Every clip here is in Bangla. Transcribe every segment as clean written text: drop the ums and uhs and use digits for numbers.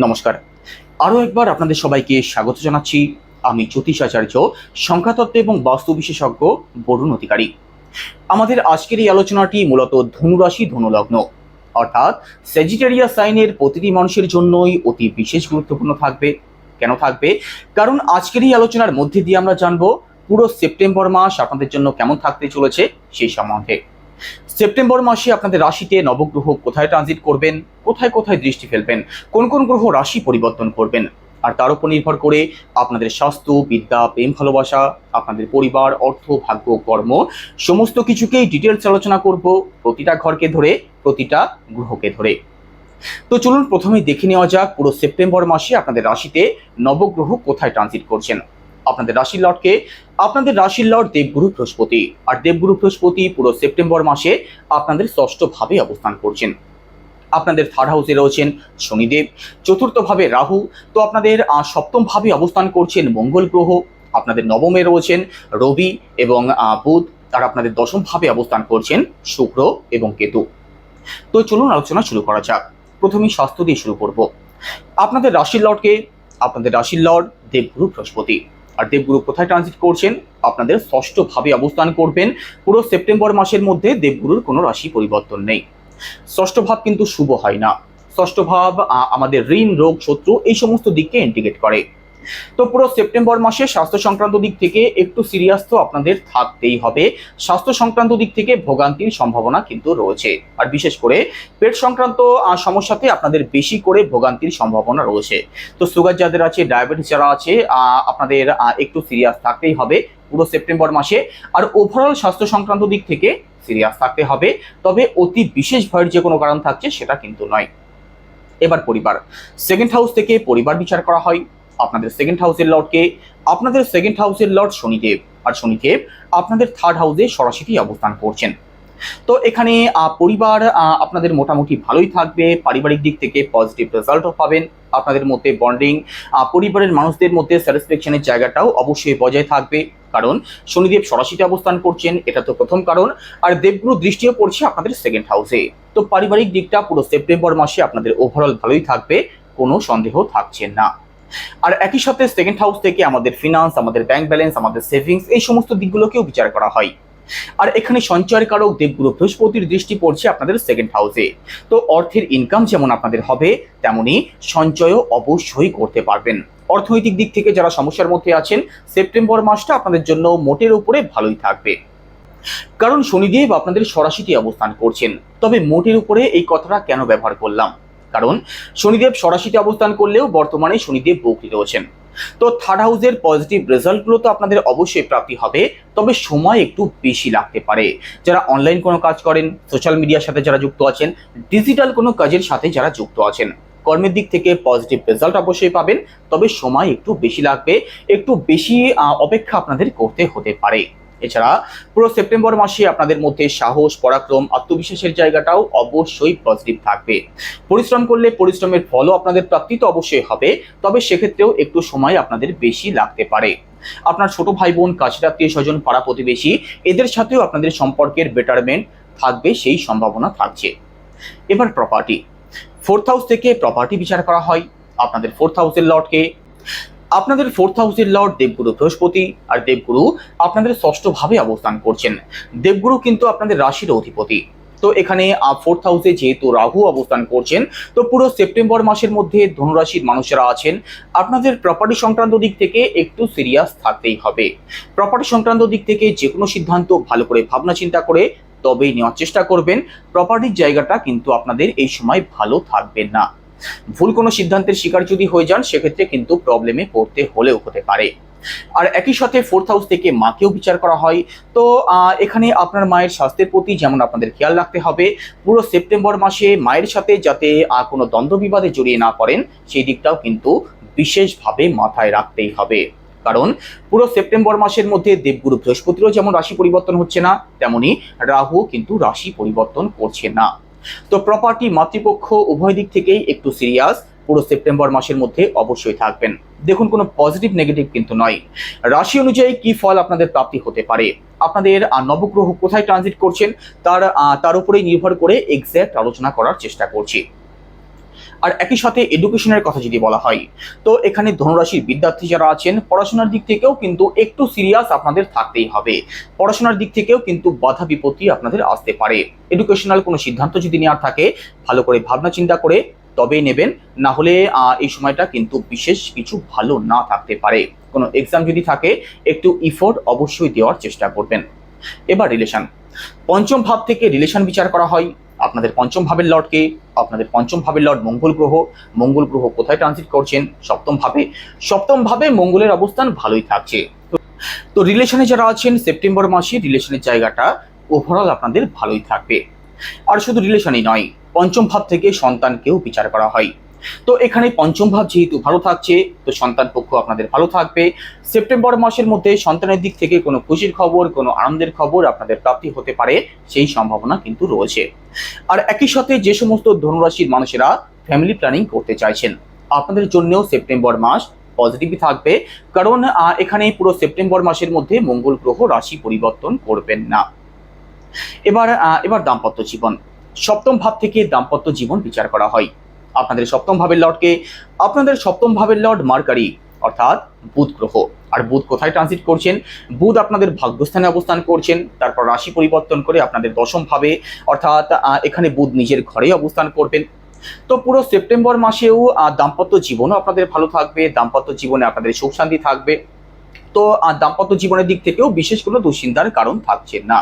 নমস্কার। আরও একবার আপনাদের সবাইকে স্বাগত জানাচ্ছি। আমি জ্যোতিষ আচার্য, সংখ্যাতত্ত্ব এবং বাস্তু বিশেষজ্ঞ বরুণ অধিকারী। আমাদের আজকের এই আলোচনাটি মূলত ধনুরাশি ধনুলগ্ন অর্থাৎ স্যাজিটেরিয়াস সাইনের প্রতিটি মানুষের জন্যই অতি বিশেষ গুরুত্বপূর্ণ থাকবে। কেন থাকবে? কারণ আজকের এই আলোচনার মধ্যে দিয়ে আমরা জানবো পুরো সেপ্টেম্বর মাস আপনাদের জন্য কেমন থাকতে চলেছে সেই সম্বন্ধে। সেপ্টেম্বর মাসে আপনাদের রাশিতে নবগ্রহ কোথায় ট্রানজিট করবেন, কোথায় কোথায় দৃষ্টি ফেলবেন, কোন কোন গ্রহ রাশি পরিবর্তন করবেন, আর তার উপর নির্ভর করে আপনাদের স্বাস্থ্য, বিদ্যা, প্রেম, ভালোবাসা, আপনাদের পরিবার, অর্থ, ভাগ্য, কর্ম সমস্ত কিছুকেই ডিটেলস আলোচনা করব, প্রতিটা ঘরকে ধরে, প্রতিটা গ্রহকে ধরে। তো চলুন প্রথমেই দেখে নেওয়া যাক পুরো সেপ্টেম্বর মাসে আপনাদের রাশিতে নবগ্রহ কোথায় ট্রানজিট করছেন। আপনাদের রাশির লর্ডকে, আপনাদের রাশির লর্ড দেবগুরু বৃহস্পতি, আর দেবগুরু বৃহস্পতি পুরো সেপ্টেম্বর মাসে আপনাদের ষষ্ঠ ভাবে অবস্থান করছেন। আপনাদের থার্ড হাউসে রয়েছেন শনিদেব, চতুর্থ ভাবে রাহু, তো আপনাদের সপ্তম ভাবে অবস্থান করছেন মঙ্গল গ্রহ, আপনাদের নবমে রয়েছেন রবি এবং বুধ, আর আপনাদের দশম ভাবে অবস্থান করছেন শুক্র এবং কেতু। তো চলুন আলোচনা শুরু করা যাক। প্রথমেই স্বাস্থ্য দিয়ে শুরু করব। আপনাদের রাশির লর্ডকে, আপনাদের রাশির লর্ড দেবগুরু বৃহস্পতি, আর দেবগুরু কোথায় ট্রানজিট করছেন? আপনাদের ষষ্ঠ ভাবে অবস্থান করবেন। পুরো সেপ্টেম্বর মাসের মধ্যে দেবগুরুর কোনো রাশি পরিবর্তন নেই। ষষ্ঠ ভাব কিন্তু শুভ হয় না। ষষ্ঠ ভাব আমাদের ঋণ, রোগ, শত্রু এই সমস্ত দিককে ইন্ডিকেট করে। তো পুরো সেপ্টেম্বর মাসে স্বাস্থ্য সংক্রান্ত দিক থেকে একটু সিরিয়াস তো আপনাদের থাকতেই হবে। স্বাস্থ্য সংক্রান্ত দিক থেকে ভোগান্তির সম্ভাবনা কিন্তু রয়েছে, আর বিশেষ করে পেট সংক্রান্ত সমস্যাতে আপনাদের বেশি করে ভোগান্তির সম্ভাবনা রয়েছে। তো সুগার যাদের আছে, ডায়াবেটিস যারা আছে, আপনাদের একটু সিরিয়াস থাকতেই হবে পুরো সেপ্টেম্বর মাসে। আর ওভারঅল স্বাস্থ্য সংক্রান্ত দিক থেকে সিরিয়াস থাকতে হবে, তবে অতি বিশেষ ভয়ের যে কোনো কারণ থাকছে সেটা কিন্তু নয়। এবার পরিবার, সেকেন্ড হাউস থেকে পরিবার বিচার করা হয়। আপনাদের সেকেন্ড হাউসের লর্ডকে, আপনাদের সেকেন্ড হাউসের লর্ড শনিদেব, আর শনিদেব আপনাদের থার্ড হাউসে সরাসরি অবস্থান করছেন। তো এখানে পরিবার আপনাদের মোটামুটি ভালোই থাকবে। পারিবারিক দিক থেকে পজিটিভ রেজাল্টও পাবেন। আপনাদের মধ্যে বন্ডিং, পরিবারের মানুষদের মধ্যে স্যাটিসফ্যাকশনের জায়গাটাও অবশ্যই বজায় থাকবে, কারণ শনিদেব সরাসরি অবস্থান করছেন, এটা তো প্রথম কারণ। আর দেবগুরু দৃষ্টিও পড়ছে আপনাদের সেকেন্ড হাউসে। তো পারিবারিক দিকটা পুরো সেপ্টেম্বর মাসে আপনাদের ওভারঅল ভালোই থাকবে, কোনো সন্দেহ থাকছে না। আর একই সাথে সেকেন্ড হাউস থেকে আমাদের ফিনান্স, আমাদের ব্যাংক ব্যালেন্স, আমাদের সেভিংস এই সমস্ত দিকগুলোকেও বিচার করা হয়। আর এখানে সঞ্চয়ের কারক দেবগুরু বৃহস্পতির দৃষ্টি পড়ছে আপনাদের সেকেন্ড হাউসে। তো অর্থের ইনকাম যেমন আপনাদের হবে, তেমনি সঞ্চয়ও অবশ্যই করতে পারবেন। অর্থনৈতিক দিক থেকে যারা সমস্যার মধ্যে আছেন, সেপ্টেম্বর মাসটা আপনাদের জন্য মোটের উপরে ভালোই থাকবে, কারণ শনিদেব আপনাদের সরাসরি অবস্থান করছেন। তবে মোটের উপরে এই কথাটা কেন ব্যবহার করলাম? কারণ শনিদেব সরাসরি অবস্থান করলেও বর্তমানে শনিদেব বকরি রয়েছেন। তো থার্ড হাউসের পজিটিভ রেজাল্টগুলো তো আপনাদের অবশ্যই প্রাপ্তি হবে, তবে সময় একটু বেশি লাগতে পারে। যারা অনলাইন কোনো কাজ করেন, সোশ্যাল মিডিয়ার সাথে যারা যুক্ত আছেন, ডিজিটাল কোনো কাজের সাথে যারা যুক্ত আছেন, কর্মের দিক থেকে পজিটিভ রেজাল্ট অবশ্যই পাবেন, তবে সময় একটু বেশি লাগবে, একটু বেশি অপেক্ষা আপনাদের করতে হতে পারে। এছাড়া পুরো সেপ্টেম্বর মাসে আপনাদের মধ্যে সাহস, পরাক্রম, আত্মবিশ্বাসের জায়গাটাও অবশ্যই পজিটিভ থাকবে। পরিশ্রম করলে পরিশ্রমের ফলও আপনাদের প্রাপ্তি তো অবশ্যই হবে, তবে সেক্ষেত্রেও একটু সময় আপনাদের বেশি লাগতে পারে। আপনার ছোট ভাই বোন, কাছের আত্মীয় স্বজন, পাড়া প্রতিবেশী এদের সাথেও আপনাদের সম্পর্কের বেটারমেন্ট থাকবে, সেই সম্ভাবনা থাকছে। এবার প্রপার্টি, ফোর্থ হাউস থেকে প্রপার্টি বিচার করা হয়। আপনাদের ফোর্থ হাউসের লর্ডকে, আপনাদের ফোর্থ হাউসের লর্ড দেবগুরু বৃহস্পতি, আর দেবগুরু আপনাদের ষষ্ঠ ভাবে অবস্থান করছেন। দেবগুরু কিন্তু আপনাদের রাশির অধিপতি। তো এখানে ফোর্থ হাউসে যেহেতু রাহু অবস্থান করছেন, তো পুরো সেপ্টেম্বর মাসের মধ্যে ধনুরাশির মানুষেরা আছেন, আপনাদের প্রপার্টি সংক্রান্ত দিক থেকে একটু সিরিয়াস থাকতেই হবে। প্রপার্টি সংক্রান্ত দিক থেকে যে কোনো সিদ্ধান্ত ভালো করে ভাবনা চিন্তা করে তবেই নেওয়ার চেষ্টা করবেন। প্রপার্টির জায়গাটা কিন্তু আপনাদের এই সময় ভালো থাকবে না। ভুল কোনো সিদ্ধান্তের শিকার যদি হয়ে যান, সেক্ষেত্রে কিন্তু প্রবলেমে পড়তে হলেও হতে পারে। আর একই সাথে ফোর্থ হাউস থেকে মাকেও বিচার করা হয়। তো এখানে আপনার মায়ের স্বাস্থ্যের প্রতি যেমন আপনাদের খেয়াল রাখতে হবে, পুরো সেপ্টেম্বর মাসে মায়ের সাথে যাতে কোনো দ্বন্দ্ব বিবাদে জড়িয়ে না পড়েন, সেই দিকটাও কিন্তু বিশেষভাবে মাথায় রাখতেই হবে। কারণ পুরো সেপ্টেম্বর মাসের মধ্যে দেবগুরু বৃহস্পতিরও যেমন রাশি পরিবর্তন হচ্ছে না, তেমনি রাহু কিন্তু রাশি পরিবর্তন করছে না। তো প্রপার্টি, মাতৃপক্ষ উভয় দিক থেকেই একটু সিরিয়াস পুরো সেপ্টেম্বর মাসের মধ্যে অবশ্যই থাকবেন। দেখুন, কোনো পজিটিভ নেগেটিভ কিন্তু নয়। রাশি অনুযায়ী কি ফল আপনাদের প্রাপ্তি হতে পারে, আপনাদের নবগ্রহ কোথায় ট্রানজিট করছেন তার উপরেই নির্ভর করে এক্স্যাক্ট আলোচনা করার চেষ্টা করছি। আর একই সাথে এডুকেশনের কথা যদি বলা হয়, তো এখানে ধনুরাশির বিদ্যার্থী যারা আছেন পড়াশোনার দিক থেকেও কিন্তু একটু সিরিয়াস আপনাদের থাকতেই হবে। পড়াশোনার দিক থেকেও কিন্তু বাধা বিপত্তি আপনাদের আসতে পারে। এডুকেশনাল কোনো সিদ্ধান্ত যদি নেওয়ার থাকে, ভালো করে ভাবনা চিন্তা করে তবেই নেবেন, না হলে এই সময়টা কিন্তু বিশেষ কিছু ভালো না থাকতে পারে। কোনো এক্সাম যদি থাকে, একটু ইফোর্ট অবশ্যই দেওয়ার চেষ্টা করবেন। এবার রিলেশন, পঞ্চম ভাব থেকে রিলেশন বিচার করা হয়। আপনাদের পঞ্চম ভাবের লর্ডকে, আপনাদের পঞ্চম ভাবের লর্ড মঙ্গল গ্রহ। মঙ্গল গ্রহ কোথায় ট্রানজিট করছেন? সপ্তম ভাবে। সপ্তম ভাবে মঙ্গলের অবস্থান ভালোই থাকছে। তো রিলেশনে যারা আছেন সেপ্টেম্বর মাসে রিলেশনের জায়গাটা ওভারঅল আপনাদের ভালোই থাকবে। আর শুধু রিলেশনই নয়, পঞ্চম ভাব থেকে সন্তানকেও বিচার করা হয়। তো এখানে পঞ্চম ভাব যেহেতু ভালো থাকছে, তো সন্তান পক্ষ আপনাদের ভালো থাকবে। সেপ্টেম্বর মাসের মধ্যে সন্তানের দিক থেকে কোনো খুশির খবর, কোনো আনন্দের খবর আপনাদের প্রাপ্তি হতে পারে, সেই সম্ভাবনা কিন্তু রয়েছে। আর একই সাথে যে সমস্ত ধনুরাশির মানুষেরা ফ্যামিলি প্ল্যানিং করতে চাইছেন, আপনাদের জন্যও সেপ্টেম্বর মাস পজিটিভই থাকবে। কারণ এখানে পুরো সেপ্টেম্বর মাসের মধ্যে মঙ্গল গ্রহ রাশি পরিবর্তন করবেন না। এবার দাম্পত্য জীবন, সপ্তম ভাব থেকে দাম্পত্য জীবন বিচার করা হয়। আপনাদের সপ্তম ভাবের লর্ডকে, আপনাদের সপ্তম ভাবের লর্ড মার্কারি অর্থাৎ বুধ গ্রহ। আর বুধ কোথায় ট্রানজিট করছেন? বুধ আপনাদের ভাগ্যস্থানে অবস্থান করছেন, তারপর রাশি পরিবর্তন করে আপনাদের দশম ভাবে, অর্থাৎ এখানে বুধ নিজের ঘরেই অবস্থান করবেন। তো পুরো সেপ্টেম্বর মাসেও দাম্পত্য জীবনও আপনাদের ভালো থাকবে, দাম্পত্য জীবনে আপনাদের সুখ শান্তি থাকবে। তো দাম্পত্য জীবনের দিক থেকেও বিশেষ কোনো দুশ্চিন্তার কারণ থাকছে না।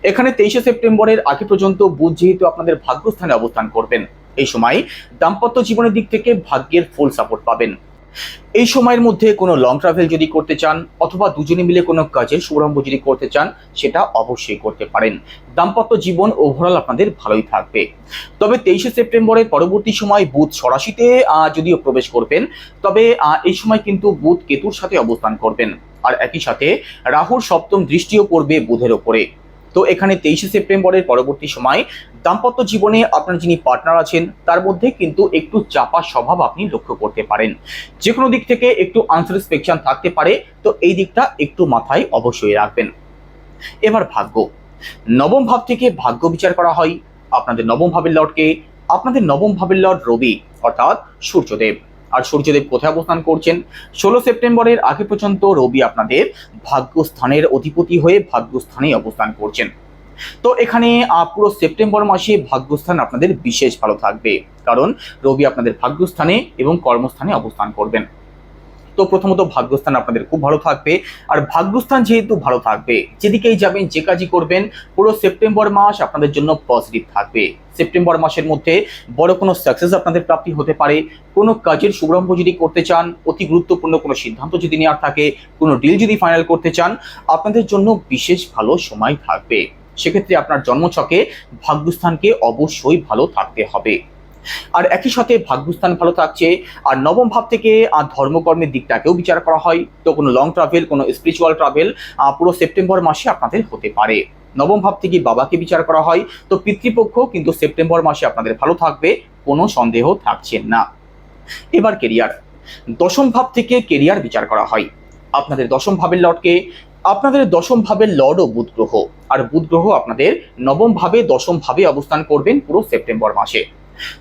এখানে 23শে সেপ্টেম্বরের আগে পর্যন্ত বুধ যেহেতু আপনাদের ভাগ্যস্থানে অবস্থান করবেন, এই সময় দাম্পত্য জীবনের দিক থেকে ভাগ্যের ফুল সাপোর্ট পাবেন। এই সময়ের মধ্যে কোনো লং ট্রাভেল যদি করতে চান, অথবা দুজনে মিলে কোনো কাজের শুভারম্ভ যদি করতে চান, সেটা অবশ্যই করতে পারেন। দাম্পত্য জীবন ওভারঅল আপনাদের ভালোই থাকবে। তবে 23শে সেপ্টেম্বরের পরবর্তী সময় বুধ সরাসিতে যদিও প্রবেশ করবেন, তবে এই সময় কিন্তু বুধ কেতুর সাথে অবস্থান করবেন। আর একই সাথে রাহুর সপ্তম দৃষ্টিও পড়বে বুধের ওপরে। তো এখানে 23শে সেপ্টেম্বরের পরবর্তী সময় দাম্পত্য জীবনে আপনার যিনি পার্টনার আছেন তার মধ্যে কিন্তু একটু চাপা স্বভাব আপনি লক্ষ্য করতে পারেন। যে কোনো দিক থেকে একটু আনস্যাটিসফ্যাকশন থাকতে পারে, তো এই দিকটা একটু মাথায় অবশ্যই রাখবেন। এবার ভাগ্য, নবম ভাব থেকে ভাগ্য বিচার করা হয়। আপনাদের নবম ভাবের লর্ডকে, আপনাদের নবম ভাবের লর্ড রবি অর্থাৎ সূর্যদেব। আর সূর্যদেব কোথায় অবস্থান করছেন? 16 সেপ্টেম্বরের আগে পর্যন্ত রবি আপনাদের ভাগ্যস্থানের অধিপতি হয়ে ভাগ্যস্থানে অবস্থান করছেন। তো এখানে পুরো সেপ্টেম্বর মাসে ভাগ্যস্থান আপনাদের বিশেষ ভালো থাকবে, কারণ রবি আপনাদের ভাগ্যস্থানে এবং কর্মস্থানে অবস্থান করবেন। তো প্রথমত ভাগ্যস্থান আপনাদের খুব ভালো থাকবে। আর ভাগ্যস্থান যেহেতু ভালো থাকবে, যেদিকেই যাবেন, যে কাজই করবেন, পুরো সেপ্টেম্বর মাস আপনাদের জন্য পজিটিভ থাকবে। সেপ্টেম্বর মাসের মধ্যে বড় কোনো সাকসেস আপনাদের প্রাপ্তি হতে পারে। কোনো কাজের শুভারম্ভ যদি করতে চান, অতি গুরুত্বপূর্ণ কোনো সিদ্ধান্ত যদি নেওয়ার থাকে, কোনো ডিল যদি ফাইনাল করতে চান, আপনাদের জন্য বিশেষ ভালো সময় থাকবে। সেক্ষেত্রে আপনার জন্মছকে ভাগ্যস্থানকে অবশ্যই ভালো থাকতে হবে। আর একই সাথে ভাগ্যস্থান ভালো থাকছে। আর নবম ভাব থেকে ধর্মকর্মের দিকটাকেও বিচার করা হয়। তো কোনো লং ট্রাভেল, কোনো স্পিরিচুয়াল ট্রাভেল পুরো সেপ্টেম্বর মাসে আপনাদের হতে পারে। নবম ভাব থেকে বাবাকে বিচার করা হয়। তো পিতৃপক্ষ কিন্তু সেপ্টেম্বর মাসে আপনাদের ভালো থাকবে, কোনো সন্দেহ থাকছে না। এবার কেরিয়ার, দশম ভাব থেকে কেরিয়ার বিচার করা হয়। আপনাদের দশম ভাবের লর্ডকে, আপনাদের দশম ভাবের লর্ডও বুধ গ্রহ। আর বুধ গ্রহ আপনাদের নবম ভাবে, দশম ভাবে অবস্থান করবেন পুরো সেপ্টেম্বর মাসে।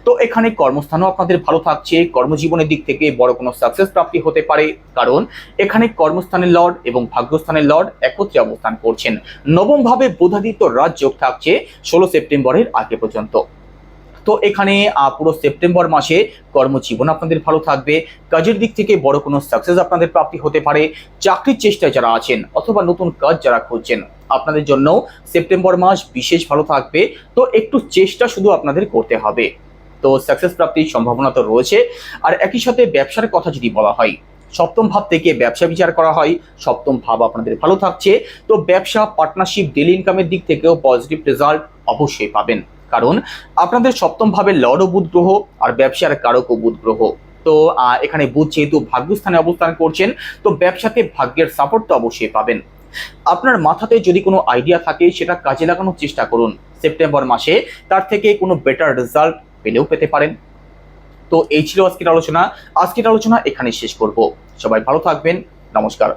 তো এখানে কর্মস্থানও আপনাদের ভালো থাকছে। কর্মজীবনের দিক থেকে বড় কোনো সাকসেস প্রাপ্তি হতে পারে, কারণ এখানে কর্মস্থানের লর্ড এবং ভাগ্যস্থানের লর্ড একত্রে অবস্থান করছেন। নবম ভাবে বুধাদিত্য রাজ যোগ থাকছে 16 সেপ্টেম্বরের আগে পর্যন্ত। তো এখানে পুরো সেপ্টেম্বর মাসে কর্মজীবন আপনাদের ভালো থাকবে। কাজের দিক থেকে বড় কোনো সাকসেস আপনাদের প্রাপ্তি হতে পারে। চাকরির চেষ্টায় যারা আছেন অথবা নতুন কাজ যারা খুঁজছেন, আপনাদের জন্য সেপ্টেম্বর মাস বিশেষ ভালো থাকবে। তো একটু চেষ্টা শুধু আপনাদের করতে হবে, তো সাকসেস প্রাপ্তির সম্ভাবনা তো রয়েছে। আর একই সাথে ব্যবসার কথা যদি বলা হয়, সপ্তম ভাব থেকে ব্যবসা বিচার করা হয়। সপ্তম ভাব আপনাদের ভালো থাকছে। তো ব্যবসা, পার্টনারশিপ, ডেইলি ইনকামের দিক থেকেও পজিটিভ রেজাল্ট অবশ্যই পাবেন, কারণ আপনাদের সপ্তম ভাবে লর্ডও বুধ গ্রহ আর ব্যবসার কারকও বুধ গ্রহ। তো এখানে বুধ যেহেতু ভাগ্যস্থানে অবস্থান করছেন, তো ব্যবসাতে ভাগ্যের সাপোর্ট তো অবশ্যই পাবেন। আপনার মাথাতে যদি কোনো আইডিয়া থাকে, সেটা কাজে লাগানোর চেষ্টা করুন। সেপ্টেম্বর মাসে তার থেকে কোনো বেটার রেজাল্ট পেলেও পেতে পারেন। তো এই ছিল আজকের আলোচনা। এখানে শেষ করব। সবাই ভালো থাকবেন। নমস্কার।